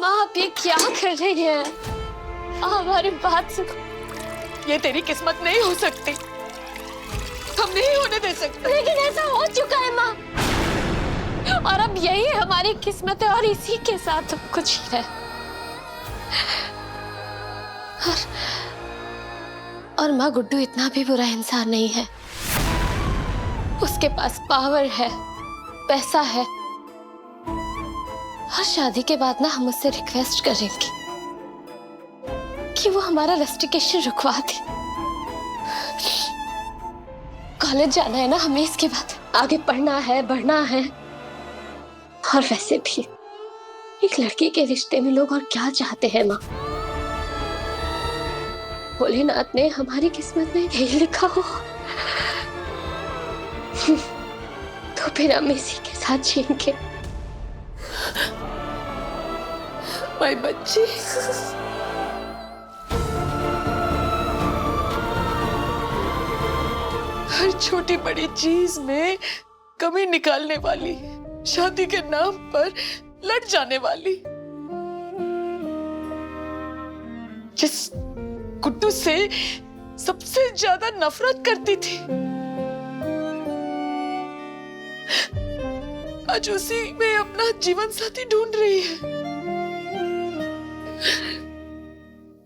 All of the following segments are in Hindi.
माँ आप ये क्या कर रही हैं? हमारी बात सुनो। ये तेरी किस्मत नहीं हो सकती, हम नहीं होने दे सकते। लेकिन ऐसा हो चुका है माँ, और अब यही हमारी किस्मत है और इसी के साथ सब कुछ है। और माँ गुड्डू इतना भी बुरा इंसान नहीं है। उसके पास पावर है, पैसा है, और शादी के बाद ना हम उससे रिक्वेस्ट करेंगे कि वो हमारा रस्टिकेशन रुकवा दे। कॉलेज जाना है ना हमें, इसके बाद आगे पढ़ना है, बढ़ना है। और वैसे भी एक लड़की के रिश्ते में लोग और क्या चाहते हैं माँ? भोलेनाथ ने हमारी किस्मत में यही लिखा हो तो फिर हम इसी के साथ जिएंगे। माय बच्ची, हर छोटी बड़ी चीज में कमी निकालने वाली, शादी के नाम पर लड़ जाने वाली, जिस गुड्डू से सबसे ज्यादा नफरत करती थी, आज उसी में अपना जीवन साथी ढूंढ रही है।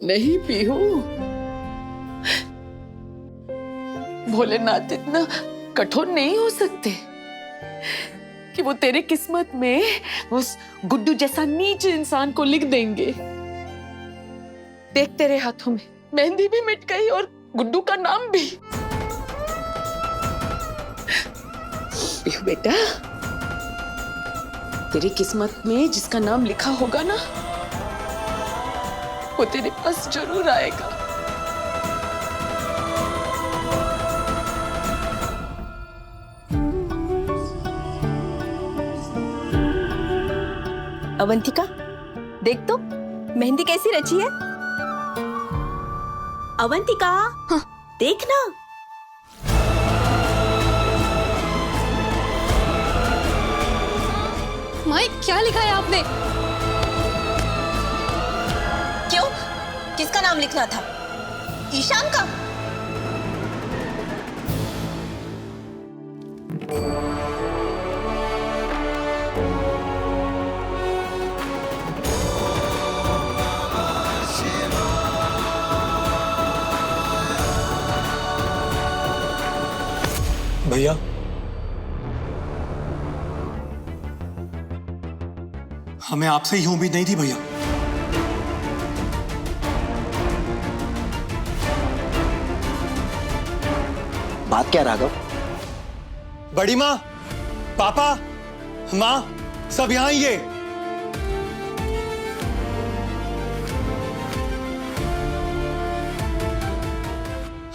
नहीं पीहू, भोलेनाथ इतना कठोर नहीं हो सकते कि वो तेरे किस्मत में उस गुड्डू जैसा नीच इंसान को लिख देंगे। देख तेरे हाथों में मेहंदी भी मिट गई और गुड्डू का नाम भी। बेटा, तेरी किस्मत में जिसका नाम लिखा होगा ना, वो तेरे पास जरूर आएगा। अवंतिका, देख तो मेहंदी कैसी रची है। अवंतिका, हाँ, देख ना। माई क्या लिखा है आपने? क्यों, किसका नाम लिखना था? ईशान का? भैया, हमें आपसे ही उम्मीद नहीं थी भैया। बात क्या राघव? बड़ी माँ, पापा, माँ, सब यहाँ ही है।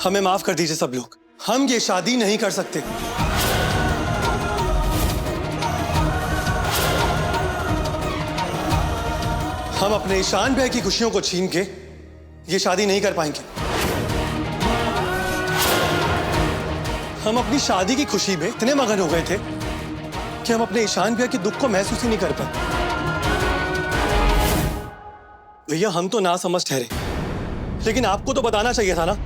हमें माफ कर दीजिए सब लोग, हम ये शादी नहीं कर सकते। हम अपने ईशान भाई की खुशियों को छीन के ये शादी नहीं कर पाएंगे। हम अपनी शादी की खुशी में इतने मगन हो गए थे कि हम अपने ईशान भैया के दुख को महसूस ही नहीं कर पाए। भैया, हम तो ना समझ ठहरे, लेकिन आपको तो बताना चाहिए था ना।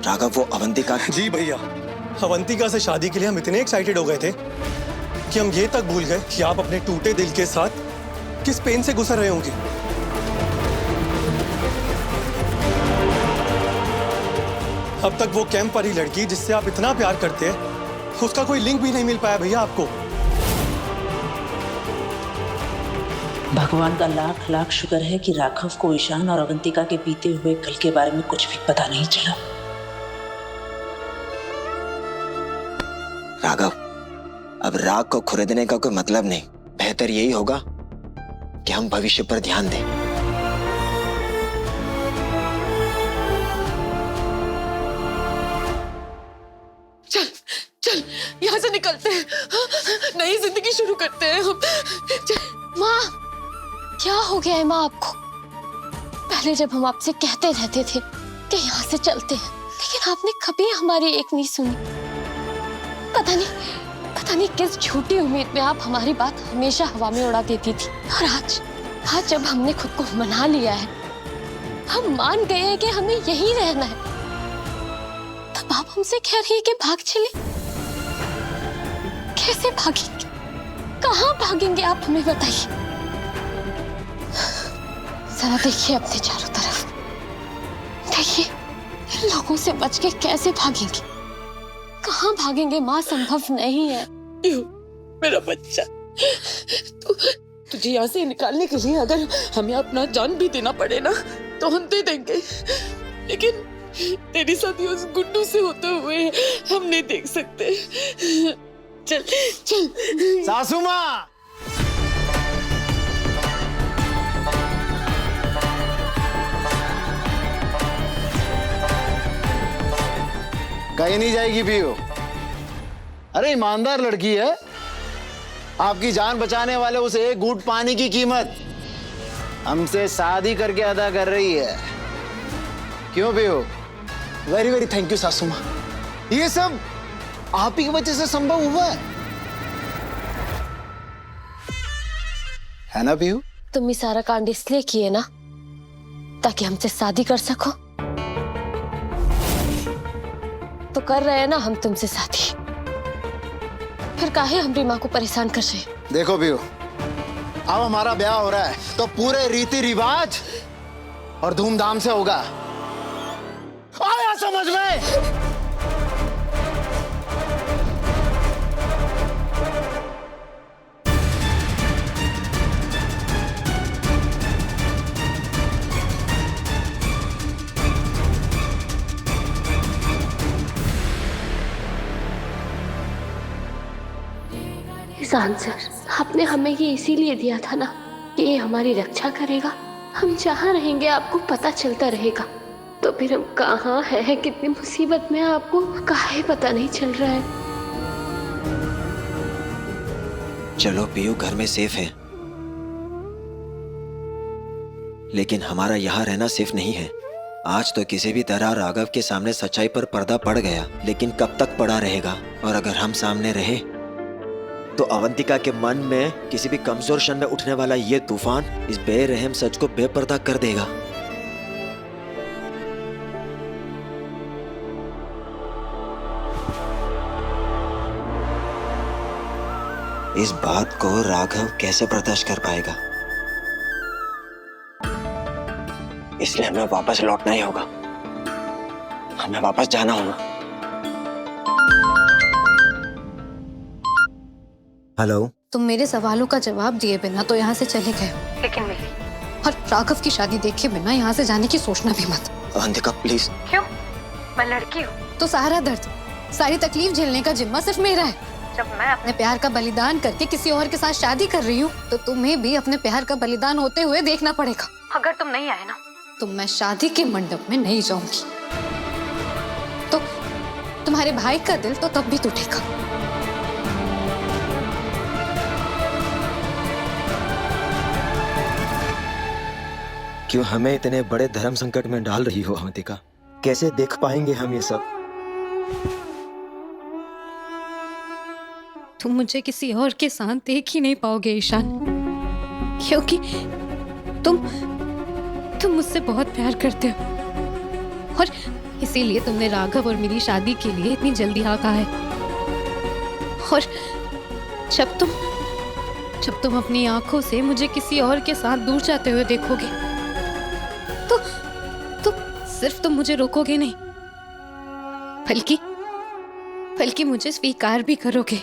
राघव, वो अवंतिका। जी भैया, अवंतिका से शादी के लिए हम इतने एक्साइटेड हो गए थे कि हम ये तक भूल गए कि आप अपने टूटे दिल के साथ किस पेन से गुजर रहे होंगे। अब तक वो कैंप वाली लड़की जिससे आप इतना प्यार करते हैं, उसका कोई लिंक भी नहीं मिल पाया भैया आपको। भगवान का लाख लाख शुक्र है कि राघव को ईशान और अवंतिका के बीते हुए कल के बारे में कुछ भी पता नहीं चला। राघव, अब राग को खुरेदने का कोई मतलब नहीं। बेहतर यही होगा कि हम भविष्य पर ध्यान दें। चल चल, यहाँ से निकलते हैं, नई जिंदगी शुरू करते हैं हम। माँ, क्या हो गया है माँ आपको? पहले जब हम आपसे कहते रहते थे कि यहाँ से चलते हैं, लेकिन आपने कभी हमारी एक नहीं सुनी। पता पता नहीं किस झूठी उम्मीद में आप हमारी बात हमेशा हवा में उड़ा देती थी। और आज जब हमने खुद को मना लिया है, हम मान गए हैं कि हमें यहीं रहना है, तब आप हमसे कह रही है कि भाग चले। कैसे भागेंगे? कहाँ भागेंगे आप हमें बताइए। जरा देखिए अपने चारों तरफ, देखिए इन लोगों से बच के कैसे भागेंगे। कहाँ भागेंगे माँ, संभव नहीं है। मेरा बच्चा, तुझे यहाँ से निकालने के लिए अगर हमें अपना जान भी देना पड़े ना तो हम दे देंगे, लेकिन तेरी शादी उस गुड्डू से होते हुए हम नहीं देख सकते। चल चल। सासू माँ, कहीं नहीं जाएगी पीयू। अरे ईमानदार लड़की है, आपकी जान बचाने वाले उस एक घूंट पानी की कीमत हमसे शादी करके अदा कर रही है। क्यों Piyu? Very very thank you सासू माँ, ये सब आप ही की वजह से संभव हुआ है ना पीयू? तुम ये सारा कांड इसलिए किए ना ताकि हमसे शादी कर सको, तो कर रहे हैं ना हम तुमसे शादी, फिर काहे हमारी माँ को परेशान कर रहे? देखो पीयू, अब हमारा ब्याह हो रहा है तो पूरे रीति रिवाज और धूमधाम से होगा, आया समझ में? सर, आपने हमें ये इसीलिए दिया था ना कि ये हमारी रक्षा करेगा। हम जहाँ रहेंगे आपको पता चलता रहेगा, तो फिर हम कहाँ हैं, कितनी मुसीबत में, आपको काहे पता नहीं चल रहा है। चलो पीयू घर में सेफ है, लेकिन हमारा यहाँ रहना सेफ नहीं है। आज तो किसी भी तरह राघव के सामने सच्चाई पर पर्दा पड़ गया, लेकिन कब तक पड़ा रहेगा? और अगर हम सामने रहे तो अवंतिका के मन में किसी भी कमजोर क्षण में उठने वाला ये तूफान इस बेरहम सच को बेपर्दा कर देगा। इस बात को राघव कैसे बर्दाश्त कर पाएगा? इसलिए हमें वापस लौटना ही होगा, हमें वापस जाना होगा। हेलो, तुम मेरे सवालों का जवाब दिए बिना तो यहाँ से चले गए, लेकिन मेरी और राघव की शादी देखे बिना यहाँ से जाने की सोचना भी मत। अवंतिका प्लीज। क्यों? मैं लड़की हूँ तो सारा दर्द, सारी तकलीफ झेलने का जिम्मा सिर्फ मेरा है। जब मैं अपने प्यार का बलिदान करके किसी और के साथ शादी कर रही हूँ तो तुम्हें भी अपने प्यार का बलिदान होते हुए देखना पड़ेगा। अगर तुम नहीं आए ना तो मैं शादी के मंडप में नहीं जाऊंगी, तो तुम्हारे भाई का दिल तो तब भी टूटेगा। क्यों हमें इतने बड़े धर्म संकट में डाल रही हो अवंतिका? कैसे देख पाएंगे हम ये सब? तुम मुझे किसी और के साथ देख ही नहीं पाओगे ईशान, क्योंकि तुम मुझसे बहुत प्यार करते हो और इसीलिए तुमने राघव और मेरी शादी के लिए इतनी जल्दी हाँ कहा है। और जब तुम अपनी आंखों से मुझे किसी और के साथ दूर जाते हुए देखोगे तो सिर्फ तुम मुझे रोकोगे नहीं, बल्कि मुझे स्वीकार भी करोगे